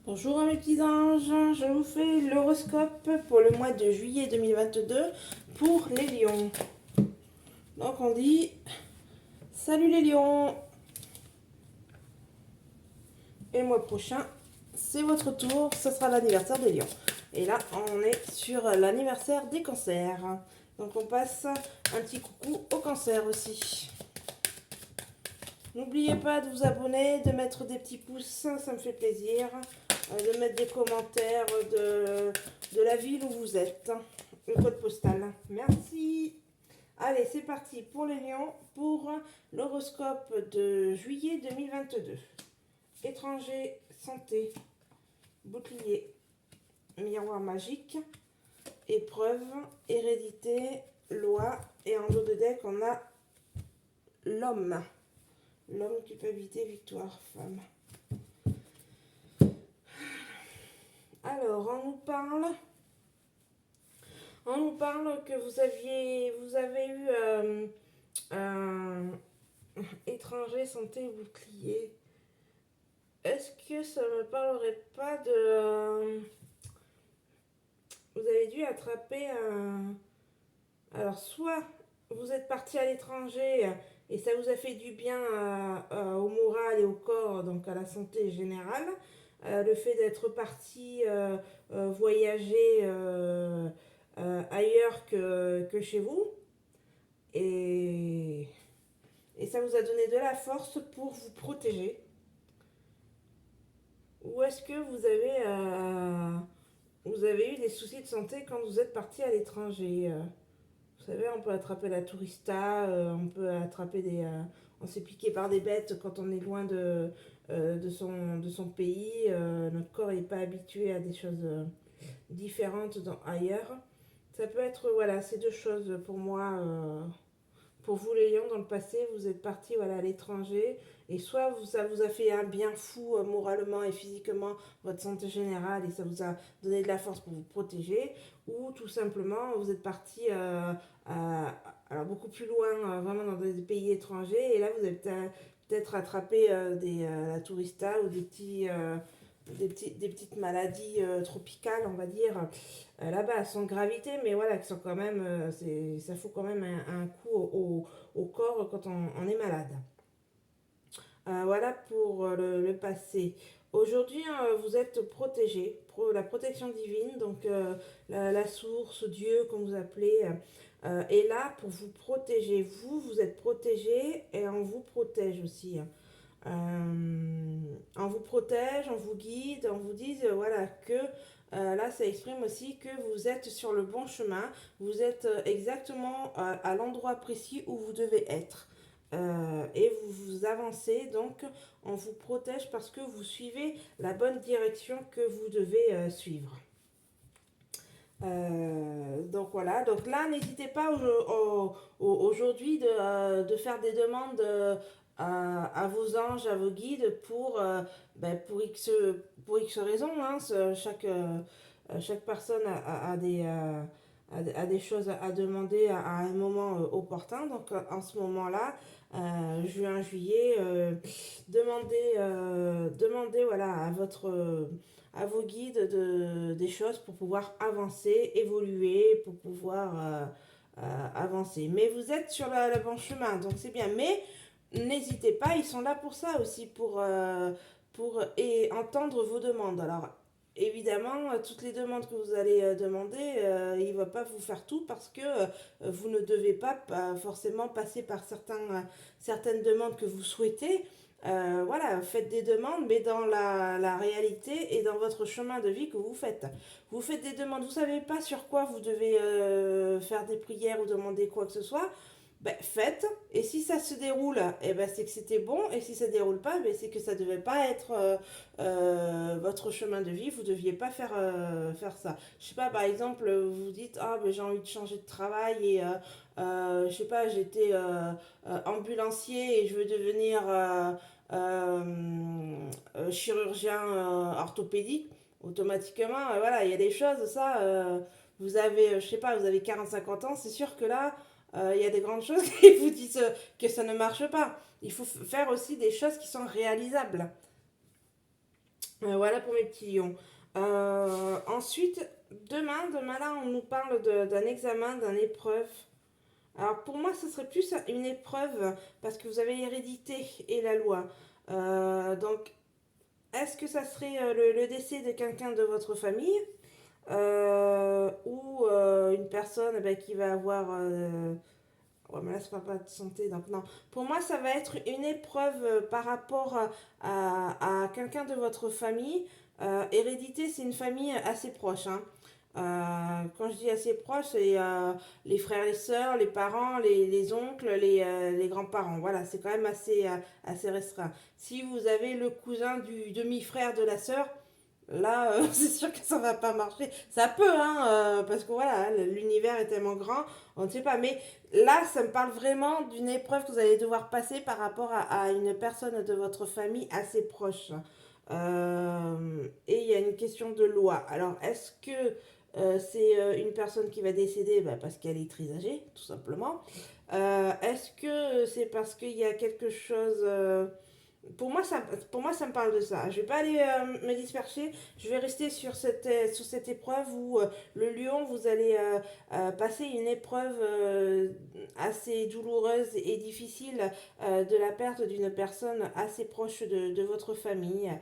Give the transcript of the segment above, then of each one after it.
Bonjour mes petits anges, je vous fais l'horoscope pour le mois de juillet 2022 pour les lions. Donc on dit salut les lions. Et le mois prochain, c'est votre tour, ce sera l'anniversaire des lions. Et là, on est sur l'anniversaire des cancers. Donc on passe un petit coucou aux cancers aussi. N'oubliez pas de vous abonner, de mettre des petits pouces, ça me fait plaisir. De mettre des commentaires de la ville où vous êtes, le code postal. Merci. Allez, c'est parti pour les lions pour l'horoscope de juillet 2022. Étranger, santé, bouclier, miroir magique, épreuve, hérédité, loi. Et en dos de deck, on a l'homme. L'homme, culpabilité, victoire, femme. Alors, on nous parle que vous avez eu un étranger santé bouclier. Est-ce que ça ne me parlerait pas de... vous avez dû attraper un... Alors, soit vous êtes parti à l'étranger et ça vous a fait du bien au moral et au corps, donc à la santé générale. Le fait d'être parti voyager ailleurs que chez vous. Et, et ça vous a donné de la force pour vous protéger. Ou est-ce que vous avez eu des soucis de santé quand vous êtes parti à l'étranger Vous savez, on peut attraper la tourista, on peut attraper on s'est piqué par des bêtes quand on est loin de son pays. Notre corps n'est pas habitué à des choses différentes ailleurs. Ça peut être, voilà, ces deux choses pour moi. Pour vous les lions, dans le passé, vous êtes parti voilà, à l'étranger et soit ça vous a fait un bien fou moralement et physiquement, votre santé générale, et ça vous a donné de la force pour vous protéger, ou tout simplement vous êtes parti alors beaucoup plus loin, vraiment dans des pays étrangers, et là vous avez peut-être attrapé la tourista ou des petites maladies tropicales, on va dire, là-bas, sans gravité, mais voilà, qui sont quand même, ça fout quand même un coup au corps quand on est malade. Voilà pour le passé. Aujourd'hui, vous êtes protégé, la protection divine, donc la source, Dieu, comme vous appelez, est là pour vous protéger. Vous êtes protégé et on vous protège aussi. On vous protège, on vous guide, on vous dit voilà que là ça exprime aussi que vous êtes sur le bon chemin, vous êtes exactement à l'endroit précis où vous devez être. Et vous avancez, donc on vous protège parce que vous suivez la bonne direction que vous devez suivre. Donc voilà, donc là n'hésitez pas aujourd'hui de faire des demandes à vos anges, à vos guides pour X raisons. Hein. Chaque personne a des choses à demander à un moment opportun. Donc en ce moment-là, juin, juillet, demandez voilà, à vos guides des choses pour pouvoir avancer, évoluer, pour pouvoir avancer. Mais vous êtes sur le bon chemin, donc c'est bien. Mais n'hésitez pas, ils sont là pour ça aussi, entendre vos demandes. Alors, évidemment, toutes les demandes que vous allez demander, il ne va pas vous faire tout parce que vous ne devez pas forcément passer par certaines demandes que vous souhaitez. Voilà, faites des demandes, mais dans la réalité et dans votre chemin de vie que vous faites. Vous faites des demandes, vous ne savez pas sur quoi vous devez faire des prières ou demander quoi que ce soit. Ben, faites, et si ça se déroule, eh ben, c'est que c'était bon, et si ça ne déroule pas, ben, c'est que ça ne devait pas être votre chemin de vie, vous ne deviez pas faire ça. Je sais pas, par exemple, vous vous dites, ah ben, j'ai envie de changer de travail, et je sais pas, j'étais ambulancier et je veux devenir chirurgien orthopédique, automatiquement, voilà, il y a des choses, ça, vous avez, je sais pas, vous avez 40-50 ans, c'est sûr que là, il y a des grandes choses qui vous disent que ça ne marche pas. Il faut faire aussi des choses qui sont réalisables. Voilà pour mes petits lions. Ensuite, demain là, on nous parle d'un examen, d'une épreuve. Alors pour moi, ce serait plus une épreuve parce que vous avez l'hérédité et la loi. Donc, est-ce que ça serait le décès de quelqu'un de votre famille ou une personne qui va avoir... ouais, mais là, c'est pas de santé, donc non. Pour moi, ça va être une épreuve par rapport à quelqu'un de votre famille. Hérédité, c'est une famille assez proche, hein. Quand je dis assez proche, c'est les frères, les sœurs, les parents, les oncles, les grands-parents. Voilà, c'est quand même assez restreint. Si vous avez le cousin du demi-frère de la sœur, là, c'est sûr que ça va pas marcher. Ça peut, hein, parce que voilà, l'univers est tellement grand, on ne sait pas. Mais là, ça me parle vraiment d'une épreuve que vous allez devoir passer par rapport à une personne de votre famille assez proche. Et il y a une question de loi. Alors, est-ce que c'est une personne qui va décéder parce qu'elle est très âgée, tout simplement. Est-ce que c'est parce qu'il y a quelque chose... pour moi, ça me parle de ça. Je vais pas aller me disperser. Je vais rester sur cette épreuve où le lion, vous allez passer une épreuve assez douloureuse et difficile de la perte d'une personne assez proche de votre famille.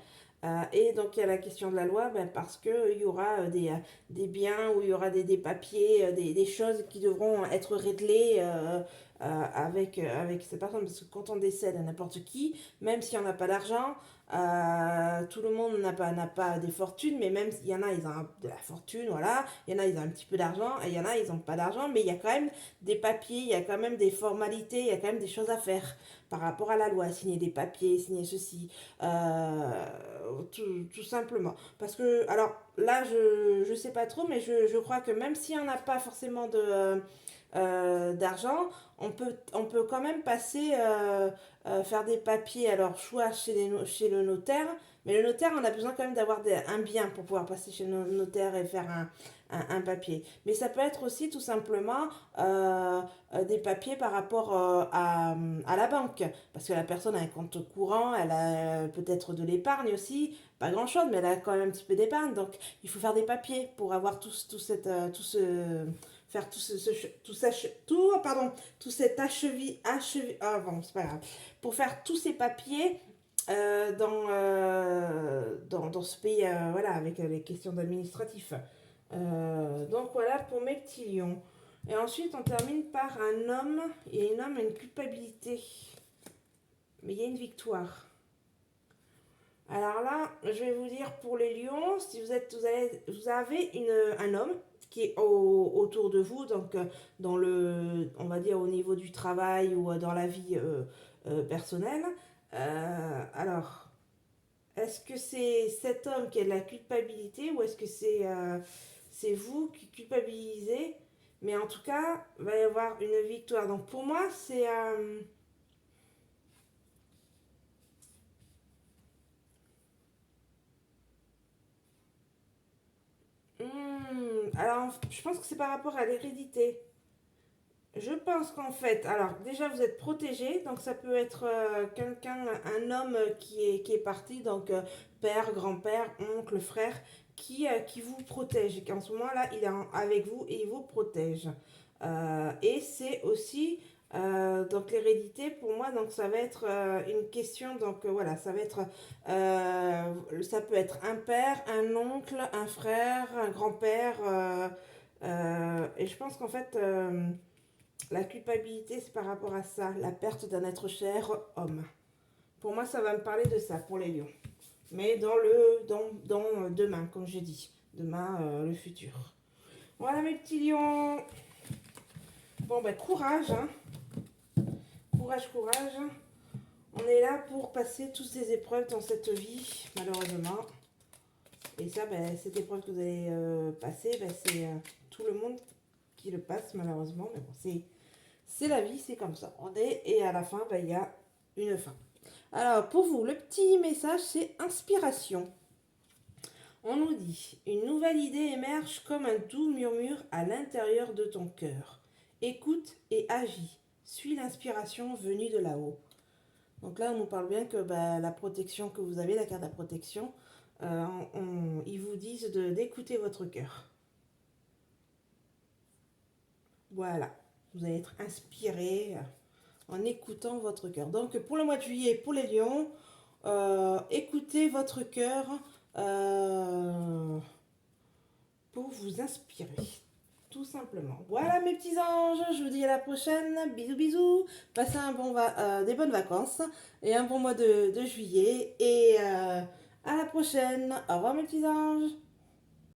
Et donc il y a la question de la loi parce qu'il y aura des biens ou il y aura des papiers, des choses qui devront être réglées avec ces personnes. Parce que quand on décède à n'importe qui, même si on n'a pas d'argent, tout le monde n'a pas des fortunes, mais même s'il y en a, ils ont de la fortune, voilà. Il y en a, ils ont un petit peu d'argent, et il y en a, ils n'ont pas d'argent, mais il y a quand même des papiers, il y a quand même des formalités, il y a quand même des choses à faire par rapport à la loi, signer des papiers, signer ceci, tout simplement. Parce que, alors là, je sais pas trop, mais je crois que même si on n'a pas forcément d'argent, on peut quand même passer, faire des papiers, alors soit chez le notaire, mais le notaire, on a besoin quand même d'avoir un bien pour pouvoir passer chez le notaire et faire un papier. Mais ça peut être aussi tout simplement des papiers par rapport à la banque, parce que la personne a un compte courant, elle a peut-être de l'épargne aussi, pas grand-chose, mais elle a quand même un petit peu d'épargne, donc il faut faire des papiers pour avoir tout ce faire tout cet ah bon, c'est pas grave, pour faire tous ces papiers dans ce pays, voilà, avec les questions d'administratif. Donc voilà pour mes petits lions. Et ensuite, on termine par un homme, et un homme a une culpabilité, mais il y a une victoire. Alors là, je vais vous dire pour les lions, si vous avez un homme qui est autour de vous, donc on va dire au niveau du travail ou dans la vie personnelle. Alors, est-ce que c'est cet homme qui a de la culpabilité ou est-ce que c'est vous qui culpabilisez? Mais en tout cas, il va y avoir une victoire. Donc pour moi, c'est... alors, je pense que c'est par rapport à l'hérédité. Je pense qu'en fait, alors déjà vous êtes protégé, donc ça peut être quelqu'un, un homme qui est parti, donc père, grand-père, oncle, frère, qui vous protège, et qu'en ce moment-là, il est avec vous et il vous protège. Et c'est aussi, donc l'hérédité, pour moi, donc ça va être une question, donc voilà, ça peut être un père, un oncle, un frère, un grand-père, et je pense qu'en fait... la culpabilité, c'est par rapport à ça, la perte d'un être cher homme. Pour moi, ça va me parler de ça, pour les lions. Mais dans demain, comme je dis. Demain, le futur. Voilà mes petits lions. Bon, ben, courage, hein. Courage, courage. On est là pour passer toutes ces épreuves dans cette vie, malheureusement. Et ça, ben, cette épreuve que vous allez passer, ben, c'est tout le monde qui le passe, malheureusement. Mais bon, c'est la vie, c'est comme ça. On est, et à la fin, ben, il y a une fin. Alors, pour vous, le petit message, c'est inspiration. On nous dit, une nouvelle idée émerge comme un doux murmure à l'intérieur de ton cœur. Écoute et agis. Suis l'inspiration venue de là-haut. Donc là, on nous parle bien que bah, la protection que vous avez, la carte de la protection, ils vous disent d'écouter votre cœur. Voilà, vous allez être inspiré en écoutant votre cœur. Donc pour le mois de juillet, pour les lions, écoutez votre cœur pour vous inspirer. Tout simplement. Voilà mes petits anges, je vous dis à la prochaine. Bisous bisous. Passez des bonnes vacances et un bon mois de juillet. Et à la prochaine. Au revoir mes petits anges.